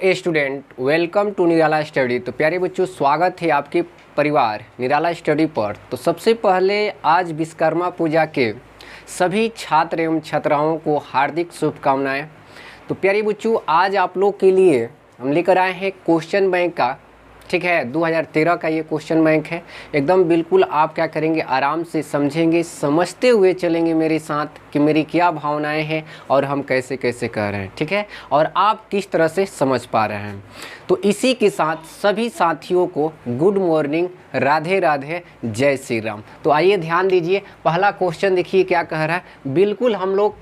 Student, welcome to Nirala Study. तो प्यारे बच्चों, स्वागत है आपके परिवार निराला स्टडी पर। तो सबसे पहले आज विश्वकर्मा पूजा के सभी छात्र एवं छात्राओं को हार्दिक शुभकामनाएं। तो प्यारे बच्चों, आज आप लोग के लिए हम लेकर आए हैं क्वेश्चन बैंक का, ठीक है, 2013 का ये क्वेश्चन बैंक है। एकदम बिल्कुल आप क्या करेंगे, आराम से समझेंगे, समझते हुए चलेंगे मेरे साथ कि मेरी क्या भावनाएं हैं और हम कैसे कैसे कर रहे हैं, ठीक है, और आप किस तरह से समझ पा रहे हैं। तो इसी के साथ सभी साथियों को गुड मॉर्निंग, राधे राधे, जय श्री राम। तो आइए ध्यान दीजिए, पहला क्वेश्चन देखिए क्या कह रहा है। बिल्कुल हम लोग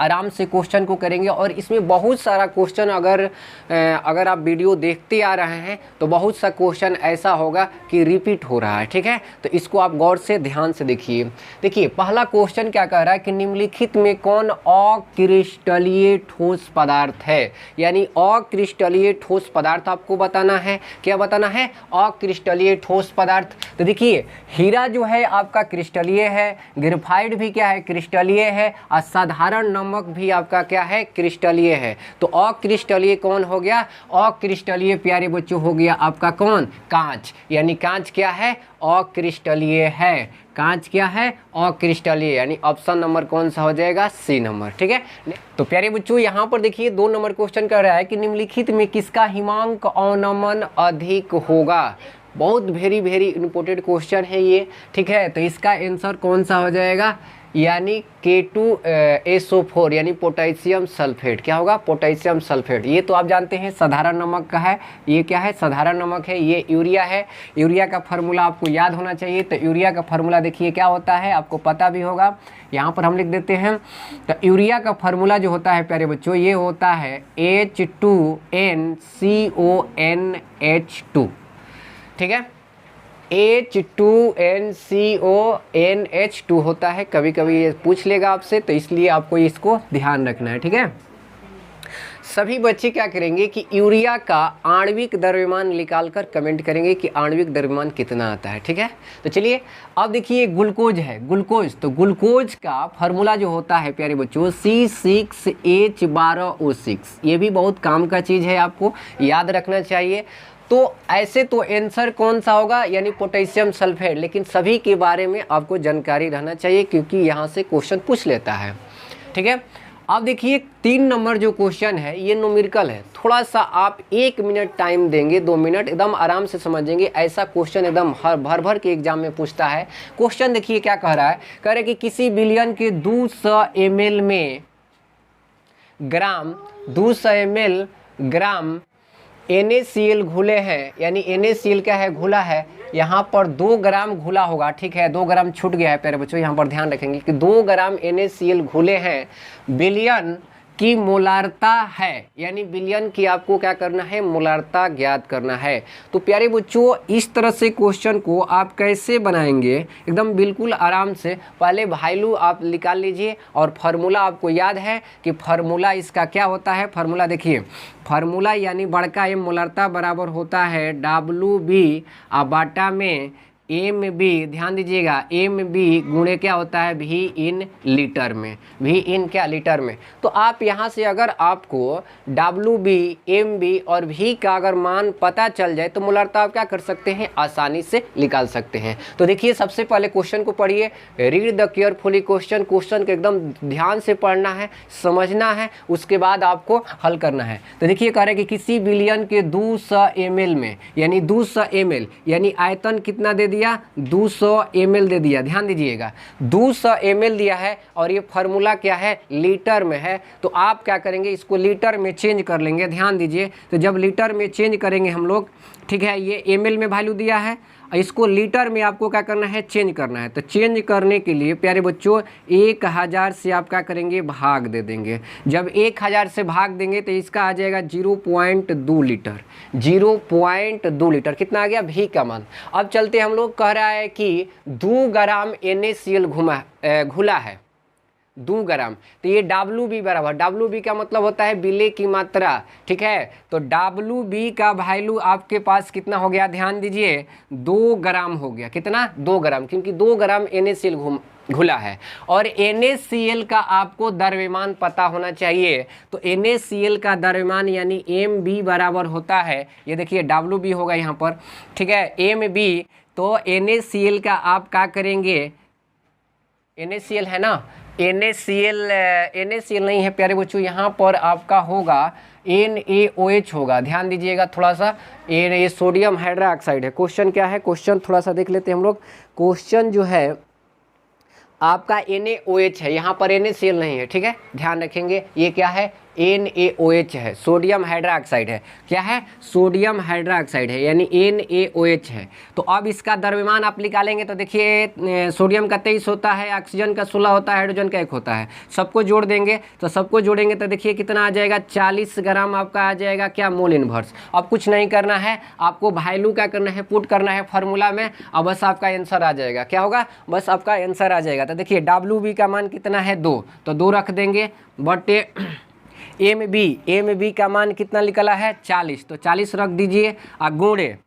आराम से क्वेश्चन को करेंगे और इसमें बहुत सारा क्वेश्चन अगर आप वीडियो देखते आ रहे हैं तो बहुत सा क्वेश्चन ऐसा होगा कि रिपीट हो रहा है, ठीक है। तो इसको आप गौर से ध्यान से देखिए। देखिए पहला क्वेश्चन क्या कह रहा है कि निम्नलिखित में कौन अक्रिस्टलीय ठोस पदार्थ है। यानी अक्रिस्टलीय ठोस पदार्थ आपको बताना है। क्या बताना है? अक्रिस्टलीय ठोस पदार्थ। तो देखिए हीरा जो है आपका क्रिस्टलीय है, ग्रेफाइट भी क्या है, क्रिस्टलीय है, और साधारण नमक भी आपका क्या है, क्रिस्टलीय है। तो अक्रिस्टलीय कौन हो गया? अक्रिस्टलीय प्यारे बच्चों हो गया आपका कौन? कांच। यानी कांच क्या है? अक्रिस्टलीय है। कांच क्या है? अक्रिस्टलीय। यानी ऑप्शन नंबर कौन सा हो जाएगा? सी नंबर, ठीक है। तो प्यारे बच्चों यहाँ पर देखिए 2 नंबर क्वेश्चन कर रहा है कि निम्नलिखित में किसका हिमांक अवनमन अधिक होगा। बहुत वेरी इंपॉर्टेंट क्वेश्चन है ये, ठीक है। तो इसका आंसर कौन सा हो जाएगा? यानी K2SO4 यानी पोटेशियम सल्फेट। क्या होगा? Potassium sulphate. ये तो आप जानते हैं साधारण नमक का है। ये क्या है? साधारण नमक है। ये यूरिया है। यूरिया का फार्मूला आपको याद होना चाहिए। तो यूरिया का फार्मूला देखिए क्या होता है, आपको पता भी होगा। यहाँ पर हम लिख देते हैं। तो यूरिया का फार्मूला जो होता है प्यारे बच्चों, ये होता है H2NCONH2, ठीक है। H2NCONH2 होता है। कभी कभी ये पूछ लेगा आपसे, तो इसलिए आपको इसको ध्यान रखना है, ठीक है। सभी बच्चे क्या करेंगे कि यूरिया का आणविक द्रव्यमान निकालकर कमेंट करेंगे कि आणविक द्रव्यमान कितना आता है, ठीक है। तो चलिए अब देखिए ग्लूकोज है, ग्लूकोज। तो ग्लूकोज का फार्मूला जो होता है प्यारे बच्चों C6H12O6। ये भी बहुत काम का चीज़ है, आपको याद रखना चाहिए। तो ऐसे तो आंसर कौन सा होगा? यानी पोटेशियम सल्फेट। लेकिन सभी के बारे में आपको जानकारी रहना चाहिए क्योंकि यहाँ से क्वेश्चन पूछ लेता है, ठीक है। अब देखिए 3 नंबर जो क्वेश्चन है ये न्यूमेरिकल है। थोड़ा सा आप 1 मिनट टाइम देंगे, 2 मिनट, एकदम आराम से समझेंगे। ऐसा क्वेश्चन एकदम भर के एग्जाम में पूछता है। क्वेश्चन देखिए क्या कह रहा है। कह रहे कि किसी बिलियन के 200 ml में 200 ml ग्राम NaCl घुले हैं। यानी NaCl क्या है? घुला है। यहाँ पर 2 ग्राम घुला होगा, ठीक है। 2 ग्राम छूट गया है प्यारे बच्चों, यहाँ पर ध्यान रखेंगे कि 2 ग्राम NaCl घुले हैं। बिलियन की मोलारता है। यानी बिलियन की आपको क्या करना है? मोलारता ज्ञात करना है। तो प्यारे बच्चों इस तरह से क्वेश्चन को आप कैसे बनाएंगे, एकदम बिल्कुल आराम से। पहले वैल्यू आप निकाल लीजिए और फार्मूला आपको याद है कि फार्मूला इसका क्या होता है। फार्मूला देखिए, फार्मूला यानी बड़का M मोलारता बराबर होता है WB बाटा में MB। ध्यान दीजिएगा, MB गुणे क्या होता है? V इन लीटर में। V इन क्या? लीटर में। तो आप यहाँ से अगर आपको WB, MB और V का अगर मान पता चल जाए तो मोलारता आप क्या कर सकते हैं? आसानी से निकाल सकते हैं। तो देखिए सबसे पहले क्वेश्चन को पढ़िए, read the carefully question. Question को एकदम ध्यान से पढ़ना है, समझना है, उसके बाद आपको हल करना है। तो देखिए कह रहे कि किसी बिलियन के 200 ml में, यानी 200 ml यानी आयतन कितना दे दिया? 200 ml दे दिया। ध्यान दीजिएगा 200 ml दिया है और ये फार्मूला क्या है? लीटर में है। तो आप क्या करेंगे? इसको लीटर में चेंज कर लेंगे। ध्यान दीजिए, तो जब लीटर में चेंज करेंगे हम लोग, ठीक है, ये ml में वैल्यू दिया है, इसको लीटर में आपको क्या करना है? चेंज करना है। तो चेंज करने के लिए प्यारे बच्चों 1000 से आप क्या करेंगे? भाग दे देंगे। जब 1000 से भाग देंगे तो इसका आ जाएगा 0.2 लीटर। 0.2 लीटर कितना आ गया? V का मान। अब चलते हम लोग, कह रहा है कि 2 ग्राम NaCl घुला है। 2 ग्राम। तो ये WB बराबर, WB का मतलब होता है विलेय की मात्रा, ठीक है। तो WB का वैल्यू आपके पास कितना हो गया? ध्यान दीजिए 2 ग्राम हो गया। कितना? 2 ग्राम, क्योंकि 2 ग्राम NaCl घुला है। और NaCl का आपको द्रव्यमान पता होना चाहिए। तो NaCl का द्रव्यमान यानी Mb बराबर होता है, ये देखिए Wb होगा यहाँ पर, ठीक है, Mb। तो NaCl का आप क्या करेंगे, NaCl है ना, NaCl नहीं है प्यारे बच्चों, यहाँ पर आपका होगा NaOH होगा। ध्यान दीजिएगा थोड़ा सा, ये सोडियम हाइड्रोक्साइड है। क्वेश्चन क्या है, क्वेश्चन थोड़ा सा देख लेते हैं हम लोग। क्वेश्चन जो है आपका NaOH है, यहाँ पर NaCl नहीं है, ठीक है, ध्यान रखेंगे। ये क्या है, NaOH है, सोडियम हाइड्रोक्साइड है। क्या है, सोडियम हाइड्रोक्साइड है, यानी NaOH है। तो अब इसका द्रव्यमान आप निकालेंगे तो देखिए सोडियम का 23 होता है, ऑक्सीजन का 16 होता है, हाइड्रोजन का 1 होता है। सबको जोड़ देंगे, तो सबको जोड़ेंगे तो देखिए कितना आ जाएगा, 40 ग्राम आपका आ जाएगा क्या, मोल इनवर्स। अब कुछ नहीं करना है आपको, वैल्यू क्या करना है, पुट करना है फार्मूला में, अब बस आपका आंसर आ जाएगा। क्या होगा, बस आपका आंसर आ जाएगा। तो देखिए Wb का मान कितना है, 2, तो 2 रख देंगे, बटे Mb का मान कितना निकला है, 40, तो 40 रख दीजिए, और गुणे,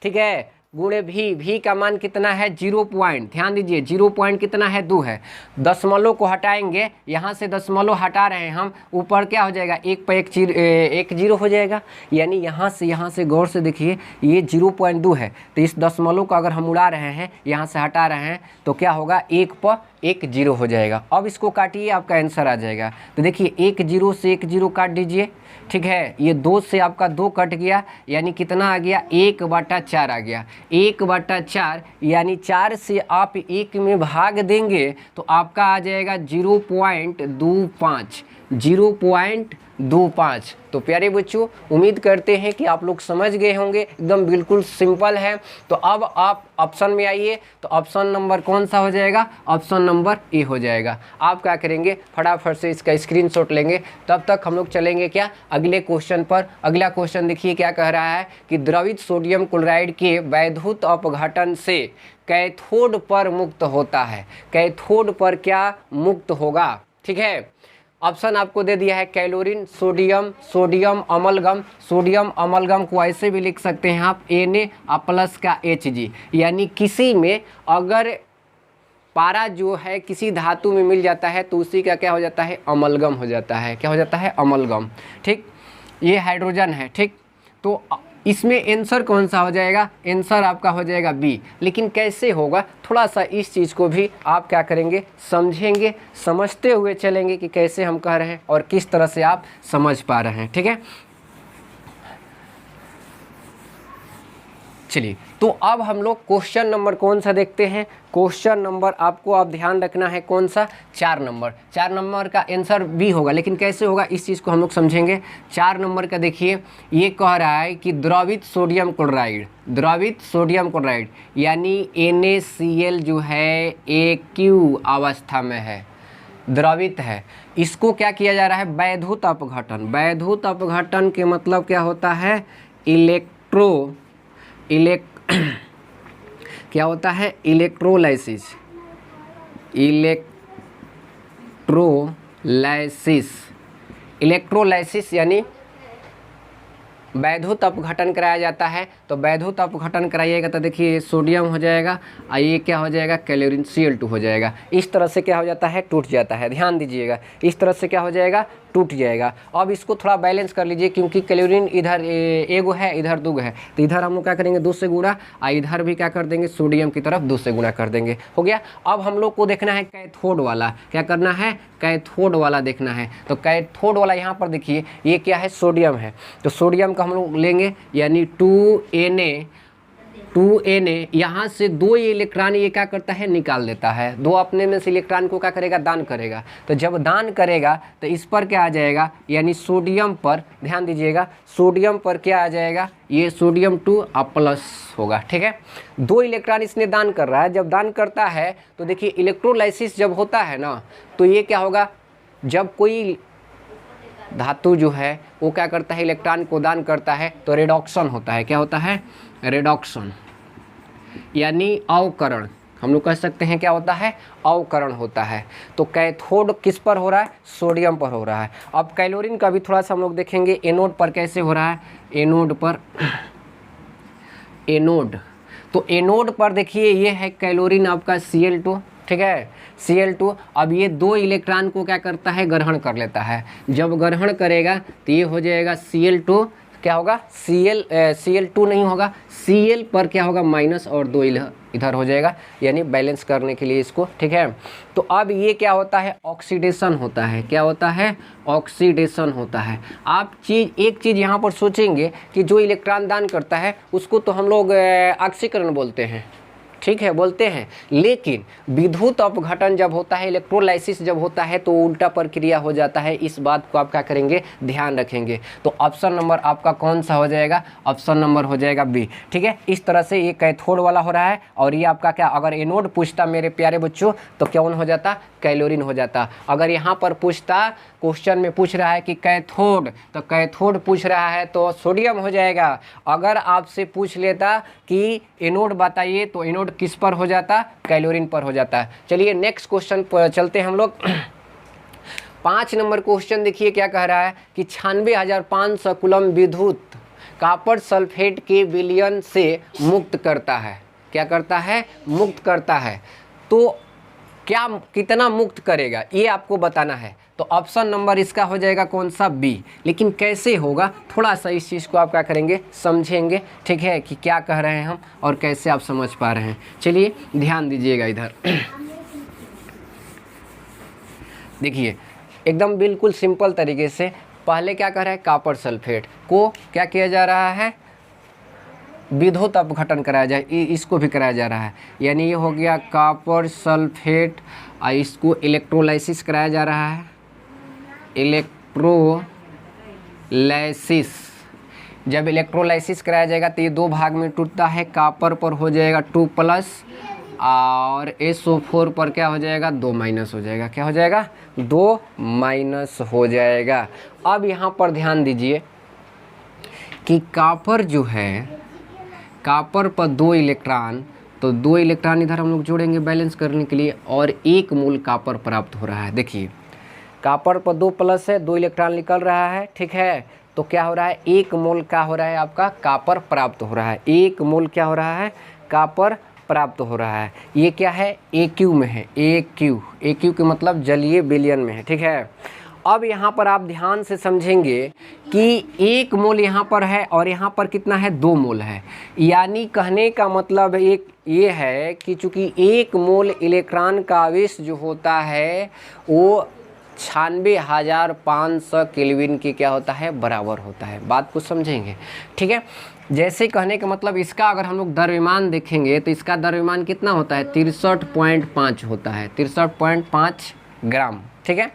ठीक है, गुणे भी का मान कितना है, 0 पॉइंट, ध्यान दीजिए 0 पॉइंट कितना है, 2 है। दशमलव को हटाएंगे, यहाँ से दशमलव हटा रहे हैं हम, ऊपर क्या हो जाएगा, 1 पर 1 जीरो हो जाएगा, यानी यहाँ से गौर से देखिए ये 0.2 है। तो इस दशमलव को अगर हम उड़ा रहे हैं, यहाँ से हटा रहे हैं, तो क्या होगा, 1 पर 1 जीरो हो जाएगा। अब इसको काटिए, आपका आंसर आ जाएगा। तो देखिए 1 जीरो से 1 जीरो काट दीजिए, ठीक है, ये 2 से आपका 2 कट गया, यानी कितना आ गया, 1/4 आ गया। 1/4 यानी 4 से आप 1 में भाग देंगे तो आपका आ जाएगा 0.25, 0.25। तो प्यारे बच्चों, उम्मीद करते हैं कि आप लोग समझ गए होंगे, एकदम बिल्कुल सिंपल है। तो अब आप ऑप्शन में आइए, तो ऑप्शन नंबर कौन सा हो जाएगा, ऑप्शन नंबर ए हो जाएगा। आप क्या करेंगे, फटाफट से इसका स्क्रीनशॉट लेंगे। तब तक हम लोग चलेंगे क्या, अगले क्वेश्चन पर। अगला क्वेश्चन देखिए क्या कह रहा है कि द्रवित सोडियम क्लोराइड के वैद्युत अपघटन से कैथोड पर मुक्त होता है। कैथोड पर क्या मुक्त होगा, ठीक है। ऑप्शन आपको दे दिया है, chlorine, sodium amalgam. Sodium amalgam को ऐसे भी लिख सकते हैं आप Na प्लस का Hg, यानी किसी में अगर पारा जो है किसी धातु में मिल जाता है तो उसी का क्या हो जाता है, अमलगम हो जाता है। क्या हो जाता है, अमलगम, ठीक। ये हाइड्रोजन है, ठीक। तो इसमें आंसर कौन सा हो जाएगा, आंसर आपका हो जाएगा बी। लेकिन कैसे होगा, थोड़ा सा इस चीज़ को भी आप क्या करेंगे, समझेंगे, समझते हुए चलेंगे कि कैसे हम कह रहे हैं और किस तरह से आप समझ पा रहे हैं, ठीक है। चलिए, तो अब हम लोग क्वेश्चन नंबर कौन सा देखते हैं। क्वेश्चन नंबर आपको आप ध्यान रखना है कौन सा, 4 नंबर। 4 नंबर का आंसर बी होगा, लेकिन कैसे होगा इस चीज़ को हम लोग समझेंगे। 4 नंबर का देखिए, ये कह रहा है कि द्रवित सोडियम क्लोराइड, द्रवित सोडियम क्लोराइड यानी NaCl जो है एक्यू अवस्था में है, द्रवित है। इसको क्या किया जा रहा है, वैद्युत अपघटन। वैद्युत अपघटन के मतलब क्या होता है, क्या होता है, इलेक्ट्रोलाइसिस। इलेक्ट्रोलाइसिस यानी वैद्युत अपघटन कराया जाता है। तो वैद्युत अपघटन कराइएगा तो देखिए सोडियम हो जाएगा और ये क्या हो जाएगा, कैलोरीन Cl2 हो जाएगा। इस तरह से क्या हो जाता है, टूट जाता है। ध्यान दीजिएगा, इस तरह से क्या हो जाएगा, टूट जाएगा। अब इसको थोड़ा बैलेंस कर लीजिए, क्योंकि कैलोरीन इधर एगो है, इधर 2 है, तो इधर हम लोग क्या करेंगे 2 से गुणा, और इधर भी क्या कर देंगे, सोडियम की तरफ 2 से गुणा कर देंगे, हो गया। अब हम लोग को देखना है कैथोड वाला, क्या करना है, कैथोड वाला देखना है। तो कैथोड वाला यहाँ पर देखिए, ये क्या है, सोडियम है। तो सोडियम का हम लोग लेंगे, यानी 2Na, यहाँ से 2 इलेक्ट्रॉन ये क्या करता है, निकाल देता है। 2 अपने में से इलेक्ट्रॉन को क्या करेगा, दान करेगा। तो जब दान करेगा तो इस पर क्या आ जाएगा, यानी सोडियम पर, ध्यान दीजिएगा, सोडियम पर क्या आ जाएगा, ये सोडियम 2 प्लस होगा, ठीक है। 2 इलेक्ट्रॉन इसने दान कर रहा है। जब दान करता है तो देखिए इलेक्ट्रोलाइसिस जब होता है ना, तो ये क्या होगा, जब कोई धातु जो है वो क्या करता है, इलेक्ट्रॉन को दान करता है, तो रिडक्शन होता है। क्या होता है, रिडक्शन यानी अवकरण, हम लोग कह सकते हैं क्या होता है, अवकरण होता है। तो कैथोड किस पर हो रहा है, सोडियम पर हो रहा है। अब कैलोरीन का भी थोड़ा सा हम लोग देखेंगे, एनोड पर कैसे हो रहा है, एनोड पर, एनोड, तो एनोड पर देखिए ये है कैलोरीन आपका Cl2, ठीक है, Cl2। अब ये 2 इलेक्ट्रॉन को क्या करता है, ग्रहण कर लेता है। जब ग्रहण करेगा तो ये हो जाएगा Cl2, क्या होगा Cl2 नहीं होगा, Cl पर क्या होगा माइनस और 2 इधर हो जाएगा, यानी बैलेंस करने के लिए इसको, ठीक है। तो अब ये क्या होता है, ऑक्सीडेशन होता है। क्या होता है, ऑक्सीडेशन होता है। आप एक चीज़ यहाँ पर सोचेंगे कि जो इलेक्ट्रॉन दान करता है उसको तो हम लोग ऑक्सीकरण बोलते हैं, ठीक है, बोलते हैं, लेकिन विद्युत अपघटन जब होता है, इलेक्ट्रोलाइसिस जब होता है तो उल्टा प्रक्रिया हो जाता है। इस बात को आप क्या करेंगे, ध्यान रखेंगे। तो ऑप्शन नंबर आपका कौन सा हो जाएगा, ऑप्शन नंबर हो जाएगा बी, ठीक है। इस तरह से ये कैथोड वाला हो रहा है और ये आपका क्या, अगर एनोड पूछता मेरे प्यारे बच्चों तो कौन हो जाता, कैलोरीन हो जाता। अगर यहाँ पर पूछता, क्वेश्चन में पूछ रहा है कि कैथोड, तो कैथोड पूछ रहा है तो सोडियम हो जाएगा। अगर आपसे पूछ लेता कि एनोड बताइए तो एनोड किस पर हो जाता, कैलोरीन पर हो जाता। चलिए नेक्स्ट क्वेश्चन पर चलते हैं हम लोग। 5 नंबर क्वेश्चन देखिए क्या कह रहा है कि 96,500 कूलम विद्युत कॉपर सल्फेट के विलयन से मुक्त करता है। क्या करता है, मुक्त करता है। तो क्या, कितना मुक्त करेगा ये आपको बताना है। तो ऑप्शन नंबर इसका हो जाएगा कौन सा, बी। लेकिन कैसे होगा, थोड़ा सा इस चीज़ को आप क्या करेंगे, समझेंगे, ठीक है, कि क्या कह रहे हैं हम और कैसे आप समझ पा रहे हैं। चलिए ध्यान दीजिएगा इधर। देखिए एकदम बिल्कुल सिंपल तरीके से, पहले क्या कह रहा है, कॉपर सल्फेट को क्या किया जा रहा है, विद्युत अपघटन कराया जाए, इसको भी कराया जा रहा है। यानी ये हो गया कॉपर सल्फेट, और इसको इलेक्ट्रोलाइसिस कराया जा रहा है, इलेक्ट्रोलाइसिस। जब इलेक्ट्रोलाइसिस कराया जाएगा तो ये 2 भाग में टूटता है। कॉपर पर हो जाएगा 2+ और SO4 पर क्या हो जाएगा, 2- हो जाएगा। क्या हो जाएगा, 2- हो जाएगा। अब यहाँ पर ध्यान दीजिए कि कॉपर जो है, कॉपर पर 2 इलेक्ट्रॉन, तो 2 इलेक्ट्रॉन इधर हम लोग जोड़ेंगे बैलेंस करने के लिए, और 1 मोल कॉपर प्राप्त हो रहा है। देखिए कॉपर पर 2+ है, 2 इलेक्ट्रॉन निकल रहा है, ठीक है। तो क्या हो रहा है, 1 मोल का हो रहा है आपका कॉपर प्राप्त हो रहा है। 1 मोल क्या हो रहा है, कॉपर प्राप्त हो रहा है। ये क्या है, AQ में है, AQ के मतलब जलीय विलयन में है, ठीक है। अब यहाँ पर आप ध्यान से समझेंगे कि 1 मोल यहाँ पर है और यहाँ पर कितना है, 2 मोल है। यानी कहने का मतलब एक ये है कि चूँकि 1 मोल इलेक्ट्रॉन का आवेश जो होता है वो 96,500 केल्विन के क्या होता है, बराबर होता है। बात को समझेंगे, ठीक है। जैसे कहने का मतलब इसका अगर हम लोग द्रव्यमान देखेंगे तो इसका द्रव्यमान कितना होता है, 63.5 होता है, 63.5 ग्राम, ठीक है।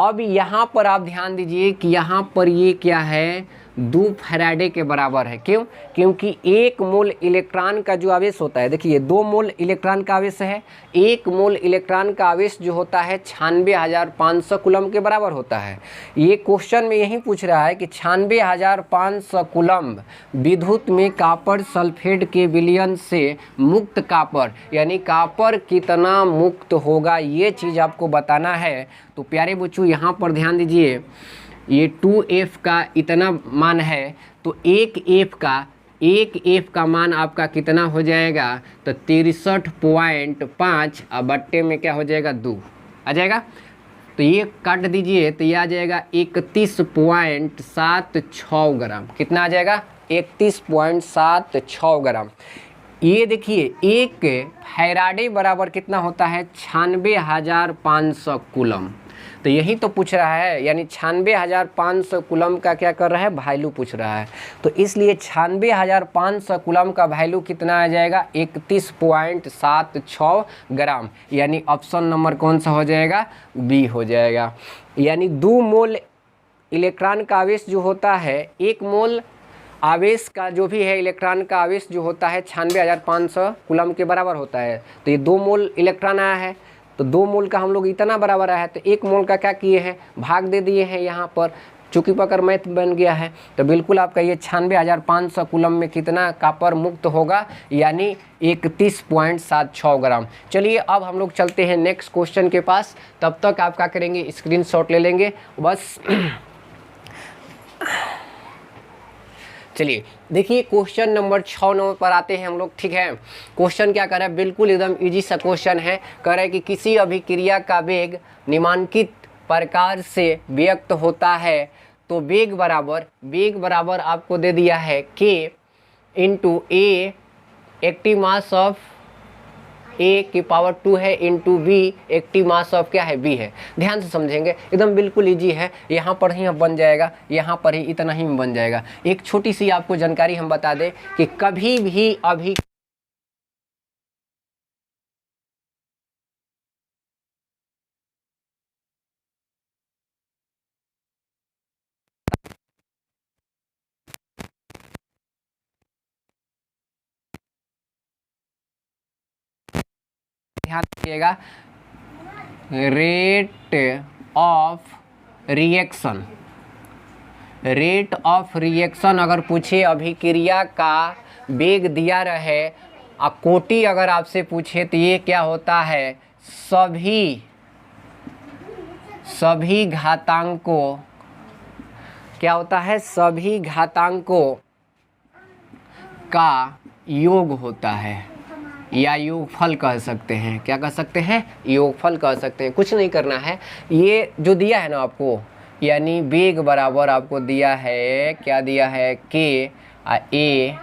अब यहाँ पर आप ध्यान दीजिए कि यहाँ पर ये क्या है, 2 फैराडे के बराबर है। क्यों, क्योंकि 1 मोल इलेक्ट्रॉन का जो आवेश होता है, देखिए 2 मोल इलेक्ट्रॉन का आवेश है, 1 मोल इलेक्ट्रॉन का आवेश जो होता है 96,500 कूलम के बराबर होता है। ये क्वेश्चन में यही पूछ रहा है कि 96,500 कूलम विद्युत में कॉपर सल्फेट के विलयन से मुक्त कॉपर, यानी कॉपर कितना मुक्त होगा, ये चीज़ आपको बताना है। तो प्यारे बच्चों यहाँ पर ध्यान दीजिए, ये 2F का इतना मान है, तो 1F का मान आपका कितना हो जाएगा, तो 63.5 और बट्टे में क्या हो जाएगा, 2 आ जाएगा। तो ये काट दीजिए तो ये आ जाएगा 31.76 ग्राम। कितना आ जाएगा, 31.76 ग्राम। ये देखिए 1 फैराडे बराबर कितना होता है, 96,500 कूलम। तो यही तो पूछ रहा है, यानी 96,500 कूलम का क्या कर रहा है, वैल्यू पूछ रहा है। तो इसलिए 96,500 कूलम का वैल्यू कितना आ जाएगा, 31.76 ग्राम। यानी ऑप्शन नंबर कौन सा हो जाएगा, बी हो जाएगा। यानी 2 मोल इलेक्ट्रॉन का आवेश जो होता है, 1 मोल आवेश का जो भी है, इलेक्ट्रॉन का आवेश जो होता है 96,500 कूलम के बराबर होता है। तो ये 2 मोल इलेक्ट्रॉन आया है, तो 2 मोल का हम लोग इतना बराबर आया है, तो 1 मोल का क्या किए हैं, भाग दे दिए हैं यहाँ पर। चूँकि पकड़ मैथ बन गया है, तो बिल्कुल आपका ये 96,500 कूलम में कितना कॉपर मुक्त होगा, यानी 31.76 ग्राम। चलिए अब हम लोग चलते हैं नेक्स्ट क्वेश्चन के पास। तब तक आप क्या करेंगे, स्क्रीनशॉट ले लेंगे बस। चलिए देखिए क्वेश्चन नंबर 6 पर आते हैं हम लोग। ठीक है, क्वेश्चन क्या कर रहा है, बिल्कुल एकदम इजी सा क्वेश्चन है। कह रहा है कि किसी अभिक्रिया का वेग निम्नलिखित प्रकार से व्यक्त होता है, तो वेग बराबर आपको दे दिया है k into A active mass of a की पावर 2 है into be active mass of क्या है b है। ध्यान से समझेंगे, एकदम बिल्कुल इजी है। यहाँ पर ही बन जाएगा, यहाँ पर ही इतना ही बन जाएगा। एक छोटी सी आपको जानकारी हम बता दें कि कभी भी अभी ध्यान रखिएगा, रेट ऑफ रिएक्शन अगर पूछे, अभिक्रिया का वेग दिया रहे, कोटि अगर आपसे पूछे तो ये क्या होता है, सभी घातांकों, क्या होता है, सभी घातांकों का योग होता है, या योगफल कह सकते हैं। क्या कह सकते हैं, योगफल कह सकते हैं। कुछ नहीं करना है, ये जो दिया है ना आपको, यानी वेग बराबर आपको दिया है, क्या दिया है, k a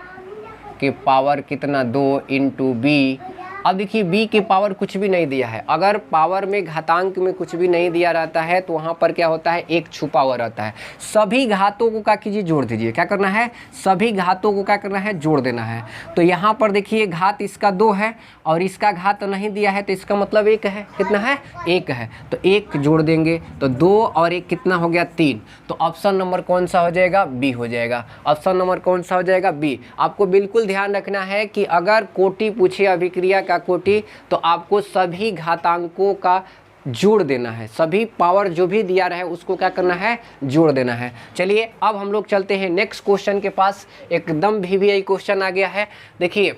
के पावर कितना 2 इंटू बी। अब देखिए b के पावर कुछ भी नहीं दिया है। अगर पावर में घातांक में कुछ भी नहीं दिया रहता है तो वहाँ पर क्या होता है, एक छुपा हुआ रहता है। सभी घातों को क्या कीजिए, जोड़ दीजिए। क्या करना है, सभी घातों को क्या करना है, जोड़ देना है। तो यहाँ पर देखिए घात इसका 2 है और इसका घात नहीं दिया है, तो इसका मतलब 1 है। कितना है, 1 है। तो 1 जोड़ देंगे तो 2 और 1 कितना हो गया, 3। तो ऑप्शन नंबर कौन सा हो जाएगा, बी हो जाएगा। ऑप्शन नंबर कौन सा हो जाएगा, बी। आपको बिल्कुल ध्यान रखना है कि अगर कोटि पूछे, अभिक्रिया का कोटि, तो आपको सभी घातांकों का जोड़ देना है। सभी पावर जो भी दिया रहे उसको क्या करना है, जोड़ देना है। चलिए अब हम लोग चलते हैं नेक्स्ट क्वेश्चन के पास। एकदम VVI क्वेश्चन आ गया है। देखिए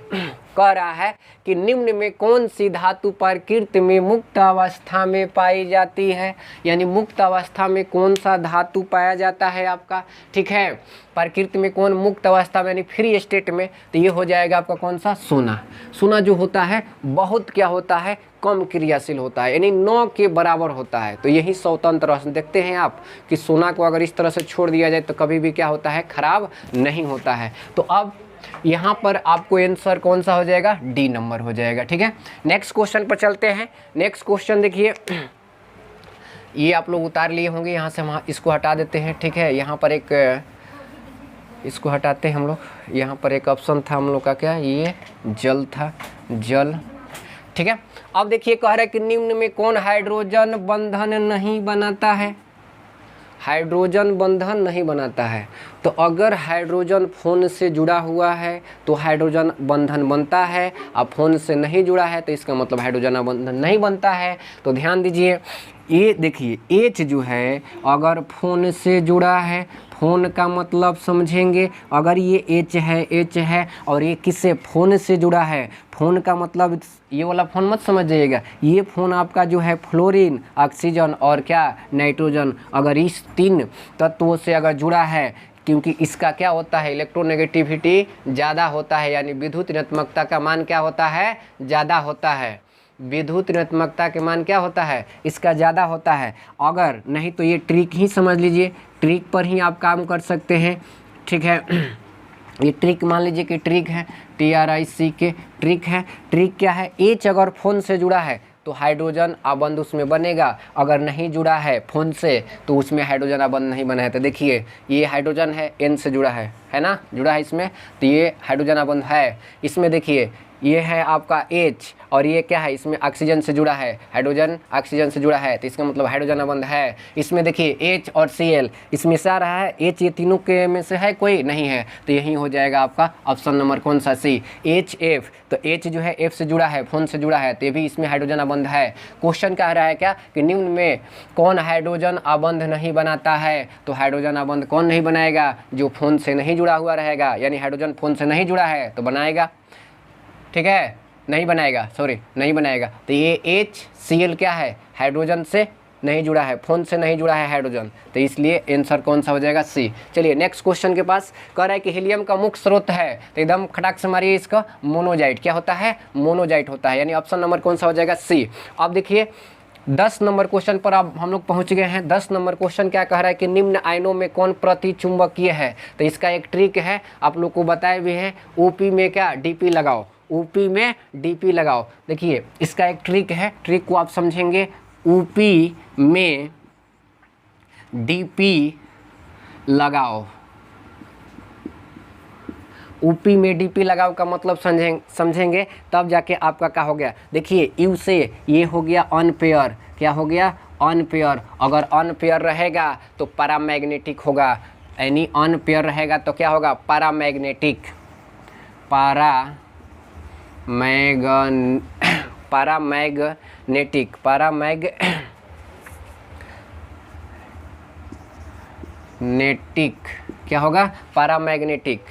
कह रहा है कि निम्न में कौन सी धातु प्रकृति में मुक्त अवस्था में पाई जाती है, यानी मुक्त अवस्था में कौन सा धातु पाया जाता है आपका। ठीक है, प्रकृति में कौन मुक्त अवस्था में, यानी फ्री स्टेट में, तो ये हो जाएगा आपका कौन सा, सोना। सोना जो होता है बहुत क्या होता है, कम क्रियाशील होता है, यानी 9 के बराबर होता है। तो यही स्वतंत्र देखते हैं आप कि सोना को अगर इस तरह से छोड़ दिया जाए तो कभी भी क्या होता है, खराब नहीं होता है। तो अब यहाँ पर आपको आंसर कौन सा हो जाएगा, डी नंबर हो जाएगा। ठीक है, नेक्स्ट क्वेश्चन पर चलते हैं। नेक्स्ट क्वेश्चन देखिए, ये आप लोग उतार लिए होंगे, यहाँ से हम इसको हटा देते हैं। ठीक है, यहाँ पर एक इसको हटाते हैं हम लोग। यहाँ पर एक ऑप्शन था हम लोग का, क्या ये जल था, जल। ठीक है, अब देखिए कह रहा है कि निम्न में कौन हाइड्रोजन बंधन नहीं बनाता है, हाइड्रोजन बंधन नहीं बनाता है। तो अगर हाइड्रोजन फोन से जुड़ा हुआ है तो हाइड्रोजन बंधन बनता है, और फोन से नहीं जुड़ा है तो इसका मतलब हाइड्रोजन बंधन नहीं बनता है। तो ध्यान दीजिए, ये देखिए H जो है अगर फोन से जुड़ा है, फोन का मतलब समझेंगे, अगर ये H है और ये किससे, फोन से जुड़ा है। फोन का मतलब ये वाला फोन मत समझ जाइएगा, ये फोन आपका जो है फ्लोरीन, ऑक्सीजन और क्या, नाइट्रोजन, अगर इस 3 तत्वों से अगर जुड़ा है, क्योंकि इसका क्या होता है, इलेक्ट्रोनेगेटिविटी ज़्यादा होता है, यानी विद्युत ऋणात्मकता का मान क्या होता है, ज़्यादा होता है। विद्युत ऋणात्मकता के मान क्या होता है, इसका ज़्यादा होता है। अगर नहीं तो ये ट्रिक ही समझ लीजिए, ट्रिक पर ही आप काम कर सकते हैं। ठीक है, ये ट्रिक मान लीजिए कि ट्रिक है, TRIC ट्रिक है। ट्रिक क्या है, H अगर फोन से जुड़ा है तो हाइड्रोजन आबंध उसमें बनेगा, अगर नहीं जुड़ा है फोन से तो उसमें हाइड्रोजन आबंध नहीं बना है। तो देखिए ये हाइड्रोजन है, N से जुड़ा है ना, जुड़ा है इसमें, तो ये हाइड्रोजन आबंध है। इसमें देखिए ये है आपका H और ये क्या है, इसमें ऑक्सीजन से जुड़ा है, हाइड्रोजन ऑक्सीजन से जुड़ा है, तो इसका मतलब हाइड्रोजन आबंध है। इसमें देखिए H और Cl इसमें से आ रहा है, H ये तीनों के में से है कोई नहीं है, तो यही हो जाएगा आपका ऑप्शन नंबर कौन सा, C, HF। तो H जो है F से जुड़ा है, फोन से जुड़ा है, तो ये भी इसमें हाइड्रोजन आबंध है। क्वेश्चन कह रहा है क्या कि निम्न में कौन हाइड्रोजन आबंध नहीं बनाता है, तो हाइड्रोजन आबंध कौन नहीं बनाएगा, जो फोन से नहीं जुड़ा हुआ रहेगा, यानी हाइड्रोजन फोन से नहीं जुड़ा है तो बनाएगा। ठीक है, नहीं बनाएगा, सॉरी नहीं बनाएगा। तो ये HCl क्या है, हाइड्रोजन से नहीं जुड़ा है, फ़ोन से नहीं जुड़ा है हाइड्रोजन, तो इसलिए आंसर कौन सा हो जाएगा? सी। चलिए नेक्स्ट क्वेश्चन के पास कह रहा है कि हीलियम का मुख्य स्रोत है, तो एकदम खटाक से मारिए इसका, मोनोजाइट। क्या होता है? मोनोजाइट होता है, यानी ऑप्शन नंबर कौन सा हो जाएगा? सी। अब देखिए 10 नंबर क्वेश्चन पर अब हम लोग पहुंच गए हैं। 10 नंबर क्वेश्चन क्या कह रहा है कि निम्न आयनों में कौन प्रतिचुंबकीय है? तो इसका एक ट्रिक है, आप लोग को बताए भी हैं, ओपी में क्या डीपी लगाओ, ओपी में डीपी लगाओ। देखिए इसका एक ट्रिक है, ट्रिक को आप समझेंगे, ओपी में डीपी लगाओ, ऊपी में डीपी लगाओ का मतलब समझेंगे तब जाके आपका क्या हो गया। देखिए यू से ये हो गया अनपेयर, क्या हो गया? अनपेयर। अगर अनपेयर रहेगा तो पैरामैग्नेटिक होगा, यानी अनपेयर रहेगा तो क्या होगा? पैरामैग्नेटिक। पैरामैग्नेटिक क्या होगा? पैरामैग्नेटिक।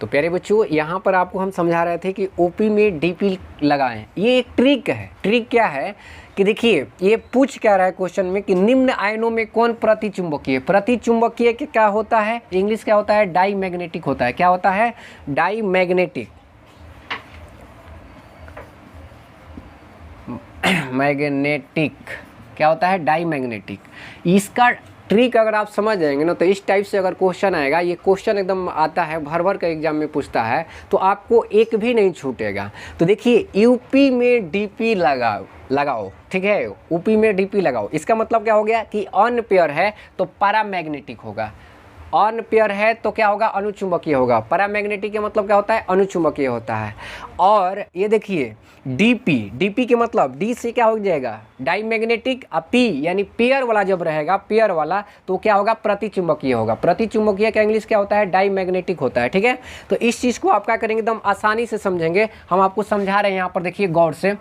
तो प्यारे बच्चों यहाँ पर आपको हम समझा रहे थे कि ओपी में डीपी लगाएं, ये एक ट्रिक है। ट्रिक क्या है कि देखिए ये पूछ क्या रहा है क्वेश्चन में कि निम्न आयनों में कौन प्रतिचुंबकीय? प्रतिचुंबकीय क्या होता है? इंग्लिश क्या होता है? डाई मैग्नेटिक होता है। क्या होता है? Die magnetic. मैग्नेटिक क्या होता है? Die magnetic. इसका ट्रिक अगर आप समझ जाएंगे ना, तो इस टाइप से अगर क्वेश्चन आएगा, ये क्वेश्चन एकदम आता है, भर भर का एग्जाम में पूछता है, तो आपको एक भी नहीं छूटेगा। तो देखिए यूपी में डीपी लगाओ, ठीक है, यूपी में डीपी लगाओ, इसका मतलब क्या हो गया कि अनपेयर है तो पैरामैग्नेटिक होगा, अनपेयर है तो क्या होगा? अनुचुंबकीय होगा। पैरामैग्नेटिक का मतलब क्या होता है? अनुचुंबकीय होता है। और ये देखिए डीपी के मतलब डी से क्या हो जाएगा? Diamagnetic. पी यानी पेयर वाला जब रहेगा, पेयर वाला, तो क्या होगा? प्रतिचुंबकीय होगा। प्रतिचुंबकीय का इंग्लिश क्या होता है? डाई मैग्नेटिक होता है, ठीक है। तो इस चीज़ को आप क्या करेंगे? एकदम आसानी से समझेंगे, हम आपको समझा रहे हैं यहाँ पर। देखिए गौर से,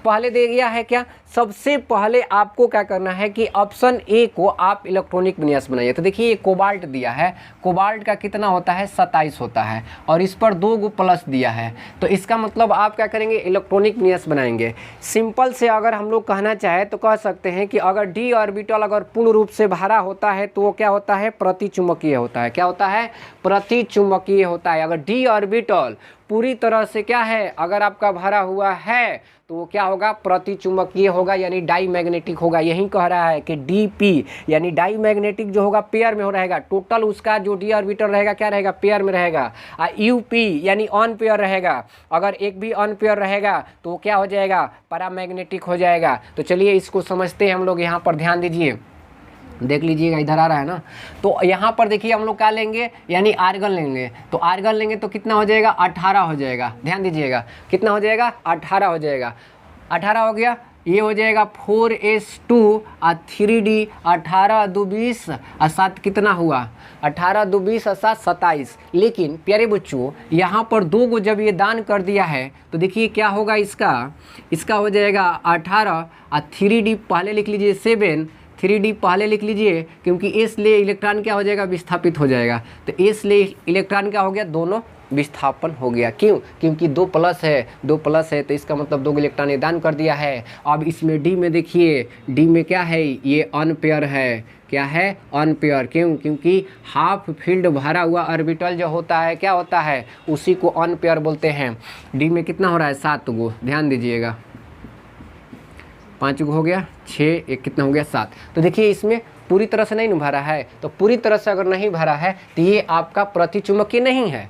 पहले दे दिया है क्या? सबसे पहले आपको क्या करना है कि ऑप्शन ए को आप इलेक्ट्रॉनिक विन्यास बनाइए। तो देखिए ये कोबाल्ट दिया है, कोबाल्ट का कितना होता है? 27 होता है, और इस पर 2 प्लस दिया है, तो इसका मतलब आप क्या करेंगे? इलेक्ट्रॉनिक विन्यास बनाएंगे। सिंपल से अगर हम लोग कहना चाहे तो कह सकते हैं कि अगर डी ऑर्बिटल अगर पूर्ण रूप से भरा होता है तो वो क्या होता है? प्रतिचुंबकीय होता है। क्या होता है? प्रतिचुंबकीय होता है। अगर डी ऑर्बिटल पूरी तरह से क्या है? अगर आपका भरा हुआ है तो वो क्या होगा? प्रतिचुंबकीय होगा, यानी डाई मैग्नेटिक होगा। यही कह रहा है कि डीपी यानी डाई मैग्नेटिक जो होगा पेयर में हो रहेगा, टोटल उसका जो डी ऑर्बिटल रहेगा क्या रहेगा? पेयर में रहेगा। यूपी यानी अनपेयर रहेगा, अगर एक भी अनपेयर रहेगा तो वो क्या हो जाएगा? पैरामैग्नेटिक हो जाएगा। तो चलिए इसको समझते हैं हम लोग। यहाँ पर ध्यान दीजिए, देख लीजिएगा, इधर आ रहा है ना। तो यहाँ पर देखिए हम लोग क्या लेंगे? यानी आर्गन लेंगे। तो आर्गन लेंगे तो कितना हो जाएगा? 18 हो जाएगा। ध्यान दीजिएगा, कितना हो जाएगा? 18 हो जाएगा। 18 हो गया, ये हो जाएगा 4s2 और 3d, 18 2 20 और 7 कितना हुआ? 18 2 20 और 7 27। लेकिन प्यारे बच्चों यहाँ पर 2 को जब ये दान कर दिया है तो देखिए क्या होगा? इसका हो जाएगा 18 और 3d पहले लिख लीजिए 7, 3d पहले लिख लीजिए, क्योंकि एस ले इलेक्ट्रॉन क्या हो जाएगा? विस्थापित हो जाएगा। तो एस ले इलेक्ट्रॉन क्या हो गया? दोनों विस्थापन हो गया। क्यों? क्योंकि 2 प्लस है, 2 प्लस है, तो इसका मतलब 2 इलेक्ट्रॉन ने दान कर दिया है। अब इसमें डी में देखिए, डी में क्या है? ये अनपेयर है। क्या है? अनपेयर। क्यों? क्योंकि हाफ फील्ड भरा हुआ ऑर्बिटल जो होता है क्या होता है? उसी को अनपेयर बोलते हैं। डी में कितना हो रहा है? 7 गो। ध्यान दीजिएगा, 5 गो हो गया, 6, एक कितना हो गया? 7। तो देखिए इसमें पूरी तरह से नहीं भरा है, तो पूरी तरह से अगर नहीं भरा है तो ये आपका प्रतिचुंबकीय नहीं है।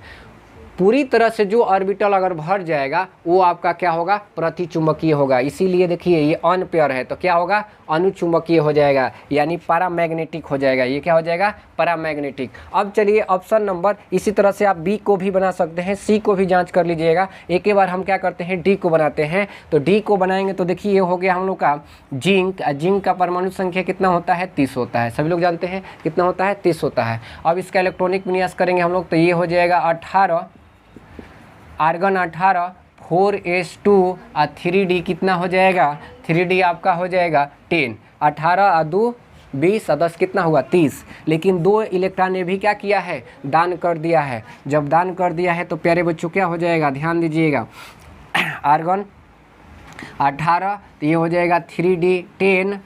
पूरी तरह से जो ऑर्बिटल अगर भर जाएगा वो आपका क्या होगा? प्रतिचुंबकीय होगा। इसीलिए देखिए ये अनपेयर है तो क्या होगा? अनुचुंबकीय हो जाएगा, यानी पैरामैग्नेटिक हो जाएगा। ये क्या हो जाएगा? पैरामैग्नेटिक। अब चलिए ऑप्शन नंबर, इसी तरह से आप बी को भी बना सकते हैं, सी को भी जांच कर लीजिएगा। एक ही बार हम क्या करते हैं? डी को बनाते हैं। तो डी को बनाएंगे तो देखिए ये हो गया हम लोग का जिंक। जिंक का परमाणु संख्या कितना होता है? 30 होता है। सभी लोग जानते हैं कितना होता है? 30 होता है। अब इसका इलेक्ट्रॉनिक विन्यास करेंगे हम लोग तो ये हो जाएगा 18, आर्गन 18, 4s2 और 3d कितना हो जाएगा? 3d आपका हो जाएगा 10। 18 और 2 20 और 10 कितना हुआ? 30। लेकिन 2 इलेक्ट्रॉन ने भी क्या किया है? दान कर दिया है। जब दान कर दिया है तो प्यारे बच्चों क्या हो जाएगा? ध्यान दीजिएगा, आर्गन 18, तो ये हो जाएगा 3D 10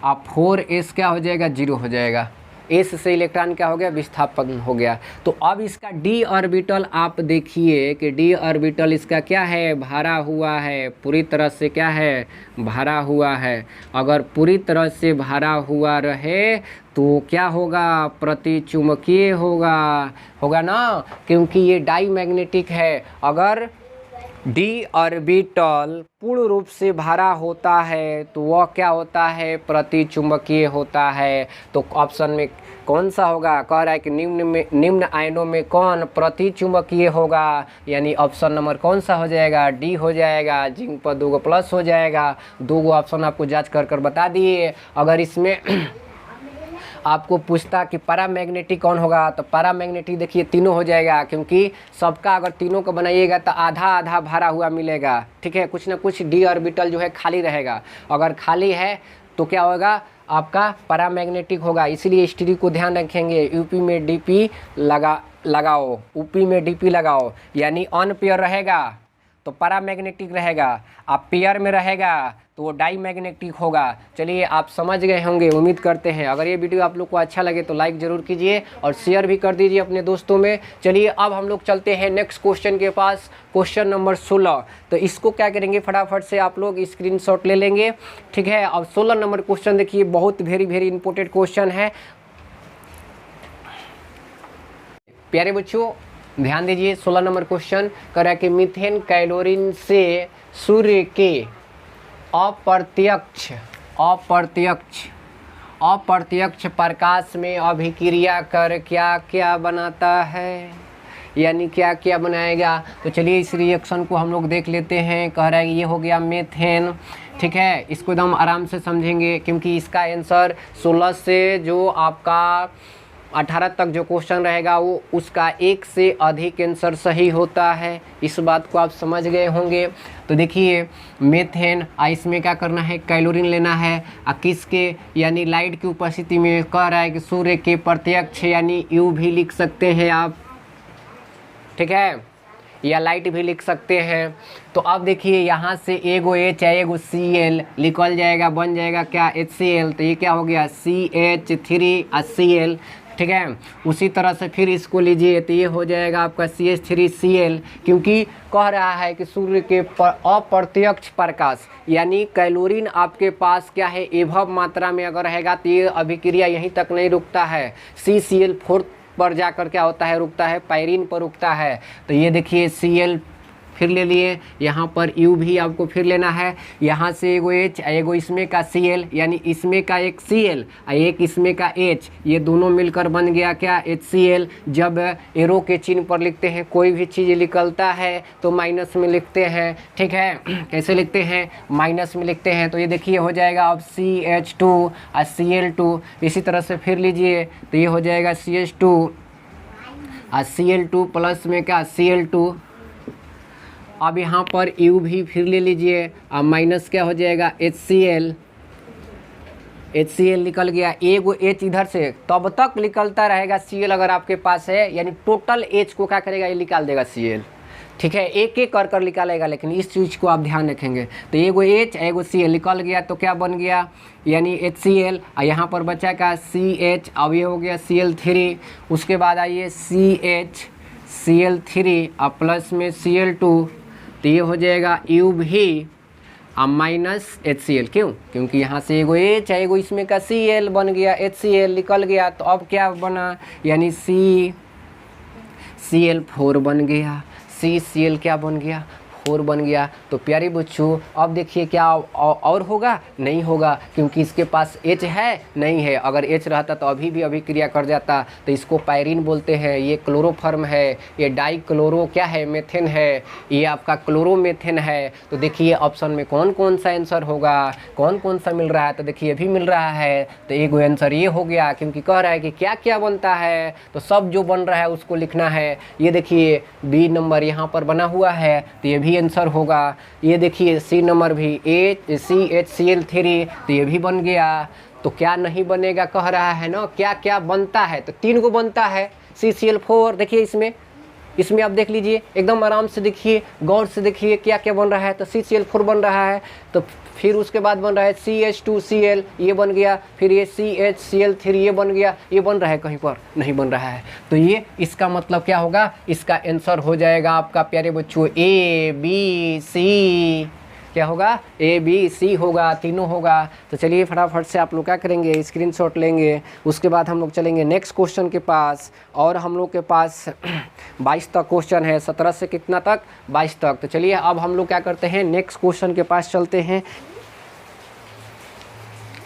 और 4s क्या हो जाएगा 0 हो जाएगा। एस से इलेक्ट्रॉन क्या हो गया विस्थापन हो गया। तो अब इसका डी ऑर्बिटल आप देखिए कि डी ऑर्बिटल इसका क्या है भरा हुआ है, पूरी तरह से क्या है भरा हुआ है। अगर पूरी तरह से भरा हुआ रहे तो क्या होगा प्रतिचुंबकीय होगा ना, क्योंकि ये डाई मैग्नेटिक है। अगर डी ऑर्बिटल पूर्ण रूप से भरा होता है तो वह क्या होता है प्रतिचुंबकीय होता है। तो ऑप्शन में कौन सा होगा, कह रहा है कि निम्न आयनों में कौन प्रतिचुंबकीय होगा, यानी ऑप्शन नंबर कौन सा हो जाएगा डी हो जाएगा। जिंक पर 2 प्लस हो जाएगा। 2 ऑप्शन आपको जांच कर बता दिए। अगर इसमें आपको पूछता कि पैरामैग्नेटिक कौन होगा, तो पैरामैग्नेटिक देखिए तीनों हो जाएगा, क्योंकि सबका अगर तीनों को बनाइएगा तो आधा आधा भरा हुआ मिलेगा। ठीक है, कुछ ना कुछ डी ऑर्बिटल जो है खाली रहेगा। अगर खाली है तो क्या होगा आपका पैरामैग्नेटिक होगा। इसीलिए इस ट्री को ध्यान रखेंगे। यूपी में डीपी लगाओ, यूपी में डीपी लगाओ, यानी अनपेयर रहेगा तो पैरामैग्नेटिक रहेगा, आप पेयर में रहेगा तो वो डाई मैग्नेटिक होगा। चलिए आप समझ गए होंगे, उम्मीद करते हैं। अगर ये वीडियो आप लोग को अच्छा लगे तो लाइक ज़रूर कीजिए और शेयर भी कर दीजिए अपने दोस्तों में। चलिए अब हम लोग चलते हैं नेक्स्ट क्वेश्चन के पास, क्वेश्चन नंबर 16। तो इसको क्या करेंगे फटाफट से आप लोग स्क्रीनशॉट ले लेंगे। ठीक है, अब 16 नंबर क्वेश्चन देखिए, बहुत वेरी इंपॉर्टेंट क्वेश्चन है प्यारे बच्चों, ध्यान दीजिए। 16 नंबर क्वेश्चन कर रहा है कि मीथेन कैलोरीन से सूर्य के अप्रत्यक्ष प्रकाश में अभिक्रिया कर क्या क्या बनाता है, यानी क्या क्या बनाएगा। तो चलिए इस रिएक्शन को हम लोग देख लेते हैं। कह रहा है ये हो गया मीथेन। ठीक है, इसको एकदम आराम से समझेंगे, क्योंकि इसका आंसर 16 से जो आपका 18 तक जो क्वेश्चन रहेगा वो उसका एक से अधिक आंसर सही होता है। इस बात को आप समझ गए होंगे। तो देखिए मीथेन, इसमें क्या करना है कैलोरीन लेना है, किसके यानी लाइट की उपस्थिति में। कह रहा है कि सूर्य के प्रत्यक्ष, यानी यू भी लिख सकते हैं आप, ठीक है, या लाइट भी लिख सकते हैं। तो अब देखिए यहाँ से एगो एच है एगो Cl निकल जाएगा, बन जाएगा क्या HCl। तो ये क्या हो गया CH3 Cl। ठीक है, उसी तरह से फिर इसको लीजिए तो ये हो जाएगा आपका CH3Cl, क्योंकि कह रहा है कि सूर्य के अप्रत्यक्ष प्रकाश, यानी कैलोरीन आपके पास क्या है एभव मात्रा में अगर रहेगा तो ये अभिक्रिया यहीं तक नहीं रुकता है, CCl4 पर जाकर क्या होता है रुकता है, पायरीन पर रुकता है। तो ये देखिए Cl फिर ले लिए, यहाँ पर U भी आपको फिर लेना है। यहाँ से एगो H, एगो इसमें का Cl, यानी इसमें का एक Cl एक इसमें का H, ये दोनों मिलकर बन गया क्या HCl। जब एरो के चिन्ह पर लिखते हैं कोई भी चीज़ निकलता है तो माइनस में लिखते हैं। ठीक है, कैसे लिखते हैं माइनस में लिखते हैं। तो ये देखिए हो जाएगा अब CH2 और Cl2। इसी तरह से फिर लीजिए तो ये हो जाएगा CH2 और Cl2 प्लस में क्या Cl2। अब यहाँ पर U भी फिर ले लीजिए, अब माइनस क्या हो जाएगा HCl निकल गया। एगो H इधर से तब तक निकलता रहेगा Cl अगर आपके पास है, यानी टोटल H को क्या करेगा ये निकाल देगा Cl। ठीक है, एक एक कर निकालेगा, लेकिन इस चीज़ को आप ध्यान रखेंगे। तो एगो H एगो Cl निकल गया तो क्या बन गया, यानी HCl। और यहाँ पर बचा का CH, अब ये हो गया Cl3। उसके बाद आइए Cl3 और प्लस में Cl2, तो ये हो जाएगा U भी और माइनस HCl। क्यों, क्योंकि यहाँ से एगो H है एगो इसमें का Cl बन गया, HCl निकल गया। तो अब क्या बना, यानी CCl4 बन गया, CCl क्या बन गया 4 बन गया। तो प्यारे बच्चों अब देखिए क्या और होगा, नहीं होगा, क्योंकि इसके पास H है नहीं है। अगर H रहता तो अभी भी अभिक्रिया कर जाता। तो इसको पायरीन बोलते हैं, ये क्लोरोफॉर्म है, ये डाई क्लोरो क्या है मेथेन है, ये आपका क्लोरोमेथेन है। तो देखिए ऑप्शन में कौन कौन सा आंसर होगा, कौन कौन सा मिल रहा है। तो देखिए भी मिल रहा है, तो एक आंसर ये हो गया, क्योंकि कह रहा है कि क्या क्या बनता है, तो सब जो बन रहा है उसको लिखना है। ये देखिए B नंबर यहाँ पर बना हुआ है, तो ये भी आंसर होगा। ये देखिए C नंबर भी CHCl3, तो ये भी बन गया। तो क्या नहीं बनेगा कह रहा है ना, क्या क्या बनता है। तो 3 को बनता है CCl4, देखिए इसमें इसमें आप देख लीजिए, एकदम आराम से देखिए, गौर से देखिए क्या क्या बन रहा है। तो CCl4 बन रहा है, तो फिर उसके बाद बन रहा है CH2Cl, ये बन गया, फिर ये CHCl3 ये बन गया। ये बन रहा है कहीं पर? नहीं बन रहा है। तो ये इसका मतलब क्या होगा? इसका आंसर हो जाएगा आपका प्यारे बच्चों ABC। क्या होगा? ABC होगा, तीनों होगा। तो चलिए फटाफट से आप लोग क्या करेंगे, स्क्रीनशॉट लेंगे। उसके बाद हम लोग चलेंगे नेक्स्ट क्वेश्चन के पास। और हम लोग के पास 22 तक क्वेश्चन है, 17 से कितना तक? 22 तक। तो चलिए अब हम लोग क्या करते हैं, नेक्स्ट क्वेश्चन के पास चलते हैं।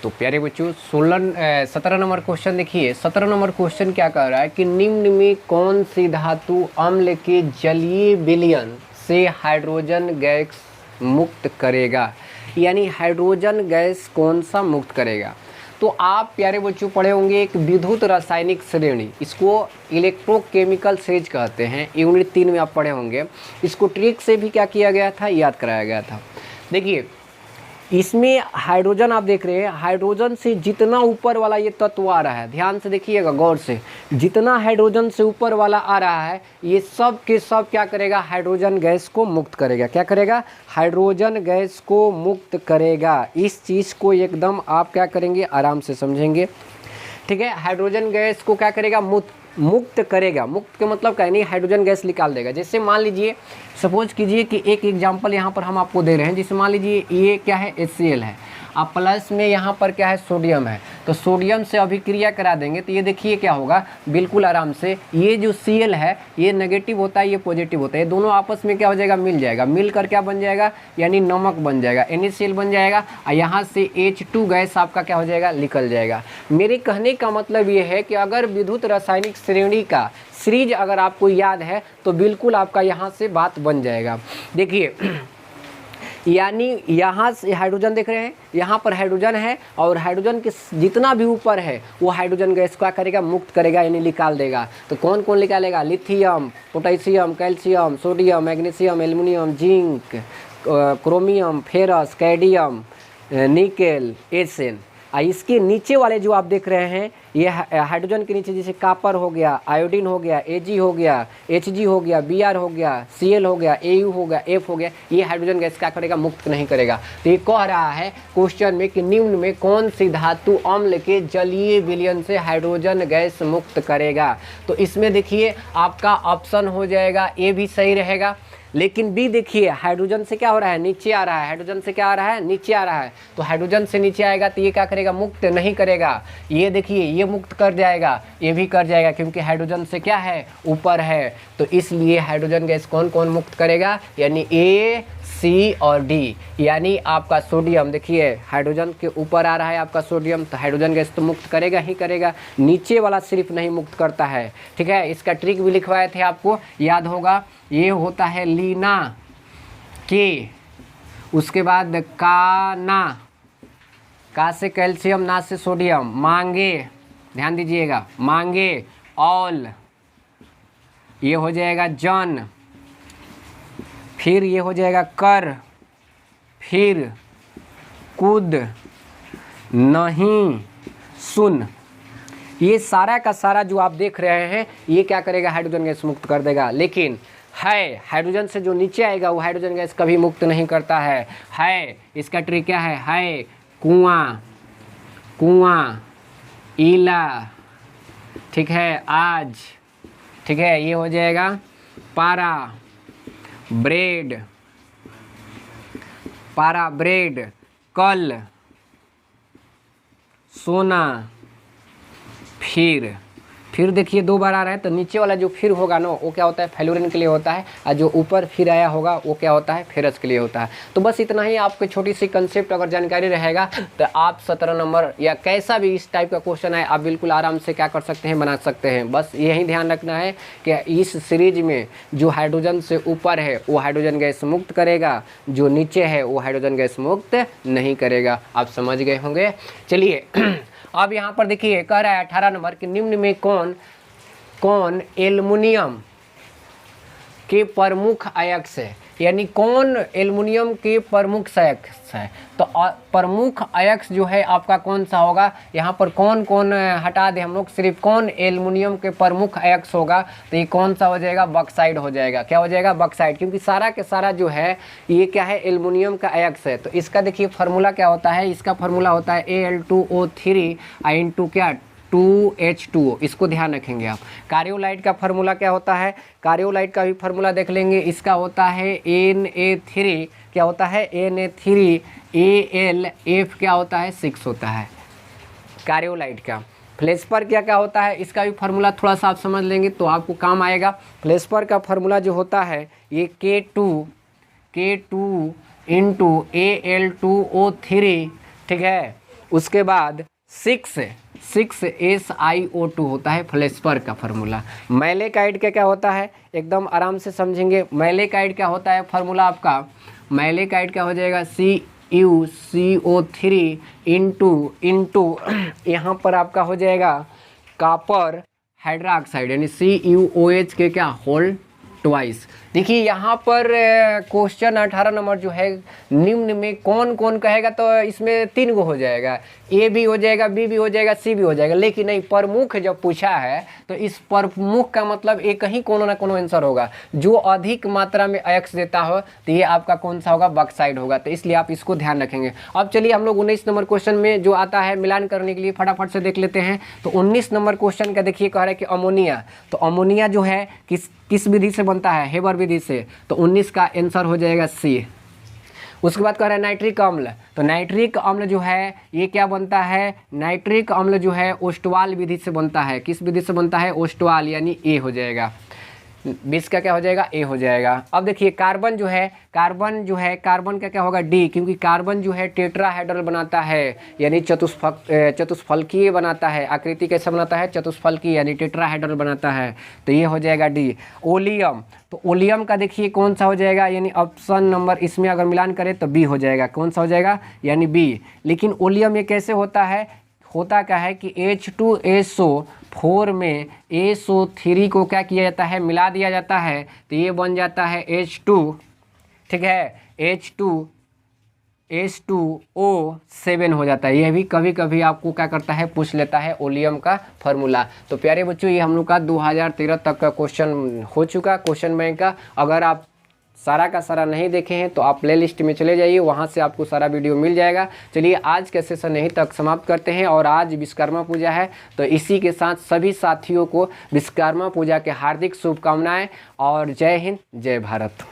तो प्यारे बच्चों 17 नंबर क्वेश्चन देखिए। 17 नंबर क्वेश्चन क्या कह रहा है कि निम्न में कौन सी धातु अम्ल के जलीय विलयन से हाइड्रोजन गैस मुक्त करेगा? यानी हाइड्रोजन गैस कौन सा मुक्त करेगा? तो आप प्यारे बच्चों पढ़े होंगे एक विद्युत रासायनिक श्रेणी, इसको इलेक्ट्रोकेमिकल सीरीज कहते हैं, यूनिट 3 में आप पढ़े होंगे। इसको ट्रिक से भी क्या किया गया था, याद कराया गया था। देखिए इसमें हाइड्रोजन आप देख रहे हैं, हाइड्रोजन से जितना ऊपर वाला ये तत्व आ रहा है, ध्यान से देखिएगा गौर से, जितना हाइड्रोजन से ऊपर वाला आ रहा है ये सब के सब क्या करेगा, हाइड्रोजन गैस को मुक्त करेगा। क्या करेगा? हाइड्रोजन गैस को मुक्त करेगा। इस चीज़ को एकदम आप क्या करेंगे, आराम से समझेंगे, ठीक है। हाइड्रोजन गैस को क्या करेगा, मुक्त करेगा। मुक्त का मतलब क्या है, नहीं हाइड्रोजन गैस निकाल देगा। जैसे मान लीजिए, सपोज कीजिए कि एक एग्जांपल यहाँ पर हम आपको दे रहे हैं। जैसे मान लीजिए ये क्या है, HCl है, अब प्लस में यहाँ पर क्या है, सोडियम है। तो सोडियम से अभिक्रिया करा देंगे तो ये देखिए क्या होगा, बिल्कुल आराम से ये जो Cl है ये नेगेटिव होता है, ये पॉजिटिव होता है, ये दोनों आपस में क्या हो जाएगा, मिल जाएगा। मिलकर क्या बन जाएगा, यानी नमक बन जाएगा, NaCl बन जाएगा। और यहाँ से H2 गैस आपका क्या हो जाएगा, निकल जाएगा। मेरे कहने का मतलब ये है कि अगर विद्युत रासायनिक श्रेणी का सीरीज अगर आपको याद है तो बिल्कुल आपका यहाँ से बात बन जाएगा। देखिए यानी यहाँ से हाइड्रोजन देख रहे हैं, यहाँ पर हाइड्रोजन है और हाइड्रोजन के जितना भी ऊपर है वो हाइड्रोजन गैस क्या करेगा, मुक्त करेगा, यानी निकाल देगा। तो कौन कौन निकालेगा, lithium, potassium, calcium, sodium, magnesium, aluminium, zinc, chromium, ferrous, cadmium, nickel, एसेन। इसके नीचे वाले जो आप देख रहे हैं ये हाइड्रोजन के नीचे जैसे कापर हो गया, आयोडीन हो गया, Ag हो गया, Hg हो गया, Br हो गया, Cl हो गया, Au हो गया, F हो गया, ये हाइड्रोजन गैस क्या करेगा, मुक्त नहीं करेगा। तो ये कह रहा है क्वेश्चन में कि निम्न में कौन सी धातु अम्ल के जलीय विलयन से हाइड्रोजन गैस मुक्त करेगा? तो इसमें देखिए आपका ऑप्शन हो जाएगा ए भी सही रहेगा, लेकिन बी देखिए हाइड्रोजन से क्या हो रहा है, नीचे आ रहा है। हाइड्रोजन से क्या आ रहा है, नीचे आ रहा है। तो हाइड्रोजन से नीचे आएगा तो ये क्या करेगा, मुक्त नहीं करेगा। ये देखिए ये मुक्त कर जाएगा, ये भी कर जाएगा, क्योंकि हाइड्रोजन से क्या है, ऊपर है। तो इसलिए हाइड्रोजन गैस कौन कौन मुक्त करेगा, यानी ए, सी और डी। यानी आपका सोडियम देखिए हाइड्रोजन के ऊपर आ रहा है आपका सोडियम, तो हाइड्रोजन गैस तो मुक्त करेगा ही करेगा, नीचे वाला सिर्फ नहीं मुक्त करता है, ठीक है। इसका ट्रिक भी लिखवाए थे आपको, याद होगा। ये होता है लीना के, उसके बाद काना, का से कैल्शियम, ना से सोडियम, मांगे, ध्यान दीजिएगा, मांगे, ऑल, ये हो जाएगा जन, फिर ये हो जाएगा कर, फिर कूद, नहीं, सुन। ये सारा का सारा जो आप देख रहे हैं ये क्या करेगा, हाइड्रोजन गैस मुक्त कर देगा। लेकिन है हाइड्रोजन से जो नीचे आएगा वो हाइड्रोजन गैस कभी मुक्त नहीं करता है। इसका ट्रिक क्या है कुआं, कुआं, ईला, ठीक है, आज, ठीक है, ये हो जाएगा पारा, ब्रेड, पारा ब्रेड, कल, सोना, फिर देखिए 2 बार आ रहा है, तो नीचे वाला जो फिर होगा ना वो क्या होता है, फ्लोरीन के लिए होता है, और जो ऊपर फिर आया होगा वो क्या होता है, फेरस के लिए होता है। तो बस इतना ही आपको छोटी सी कंसेप्ट अगर जानकारी रहेगा तो आप 17 नंबर या कैसा भी इस टाइप का क्वेश्चन है आप बिल्कुल आराम से क्या कर सकते हैं, बना सकते हैं। बस यही ध्यान रखना है कि इस सीरीज में जो हाइड्रोजन से ऊपर है वो हाइड्रोजन गैस मुक्त करेगा, जो नीचे है वो हाइड्रोजन गैस मुक्त नहीं करेगा। आप समझ गए होंगे। चलिए अब यहाँ पर देखिए कह रहा है 18 नंबर कि निम्न में कौन एल्युमिनियम के प्रमुख अयस्क है। यानी कौन एल्युमिनियम के प्रमुख अयस्क है। तो प्रमुख अयस्क जो है आपका कौन सा होगा, यहाँ पर कौन कौन हटा दें हम लोग, सिर्फ कौन एल्युमिनियम के प्रमुख अयस्क होगा, तो ये कौन सा हो जाएगा, बॉक्साइट हो जाएगा। क्या हो जाएगा, बॉक्साइट, क्योंकि सारा के सारा जो है ये क्या है, एल्युमिनियम का अयस्क है। तो इसका देखिए फार्मूला क्या होता है, इसका फार्मूला होता है Al2O3 इंटू क्या 2H2O। इसको ध्यान रखेंगे आप। कार्योलाइट का फार्मूला क्या होता है, कार्योलाइट का भी फार्मूला देख लेंगे, इसका होता है Na3, क्या होता है Na3 AlF क्या होता है 6 होता है कार्योलाइट का। फ्लेस्पर क्या क्या होता है, इसका भी फार्मूला थोड़ा सा आप समझ लेंगे तो आपको काम आएगा। फ्लेस्पर का फार्मूला जो होता है ये K2 इंटू Al2O3, ठीक है। उसके बाद 6SiO2 होता है फ्लेस्पर का फार्मूला। मैलेकाइड का क्या होता है, एकदम आराम से समझेंगे। मैलेकाइड क्या होता है फार्मूला आपका, मैलेकाइड क्या हो जाएगा CuCO3 इंटू यहाँ पर आपका हो जाएगा कॉपर हाइड्रोक्साइड यानी CuOH के क्या होल ट्वाइस। देखिए यहाँ पर क्वेश्चन 18 नंबर जो है निम्न में कौन कौन कहेगा, तो इसमें 3 गो हो जाएगा, ए भी हो जाएगा, बी भी हो जाएगा, सी भी हो जाएगा। लेकिन नहीं, प्रमुख जब पूछा है तो इस प्रमुख का मतलब एक ही कोनो ना कोनो आंसर होगा। जो अधिक मात्रा में अयस्क देता हो तो ये आपका कौन सा होगा, बॉक्साइट होगा। तो इसलिए आप इसको ध्यान रखेंगे। अब चलिए हम लोग 19 नंबर क्वेश्चन में जो आता है मिलान करने के लिए फटाफट से देख लेते हैं। तो 19 नंबर क्वेश्चन का देखिए कह रहा है कि अमोनिया, तो अमोनिया जो है किस विधि से बनता है, हेबर विधि से। तो 19 का आंसर हो जाएगा सी। उसके बाद कह रहा है नाइट्रिक अम्ल, तो नाइट्रिक अम्ल जो है ये क्या बनता है, नाइट्रिक अम्ल जो है ओस्टवाल विधि से बनता है। किस विधि से बनता है, ओस्टवाल, यानी ए हो जाएगा। 20 का क्या हो जाएगा, ए हो जाएगा। अब देखिए कार्बन कार्बन का क्या होगा, डी, क्योंकि कार्बन जो है टेट्राहेड्रल बनाता है, यानी चतुष्फलकीय बनाता है। आकृति कैसे बनाता है, चतुष्फलकीय, यानी टेट्राहेड्रल बनाता है। तो ये हो जाएगा डी। ओलियम, तो ओलियम का देखिए कौन सा हो जाएगा, यानी ऑप्शन नंबर इसमें अगर मिलान करें तो बी हो जाएगा। कौन सा हो जाएगा, यानी बी। लेकिन ओलियम ये कैसे होता है, होता क्या है कि H2SO4 में SO3 को क्या किया जाता है, मिला दिया जाता है, तो ये बन जाता है H2, ठीक है, H2SO7 हो जाता है। यह भी कभी कभी आपको क्या करता है, पूछ लेता है ओलियम का फार्मूला। तो प्यारे बच्चों ये हम लोग का 2013 तक का क्वेश्चन हो चुका क्वेश्चन बैंक का। अगर आप सारा का सारा नहीं देखे हैं तो आप प्लेलिस्ट में चले जाइए, वहाँ से आपको सारा वीडियो मिल जाएगा। चलिए आज के सेशन यहीं तक समाप्त करते हैं। और आज विश्वकर्मा पूजा है, तो इसी के साथ सभी साथियों को विश्वकर्मा पूजा के हार्दिक शुभकामनाएं और जय हिंद, जय भारत।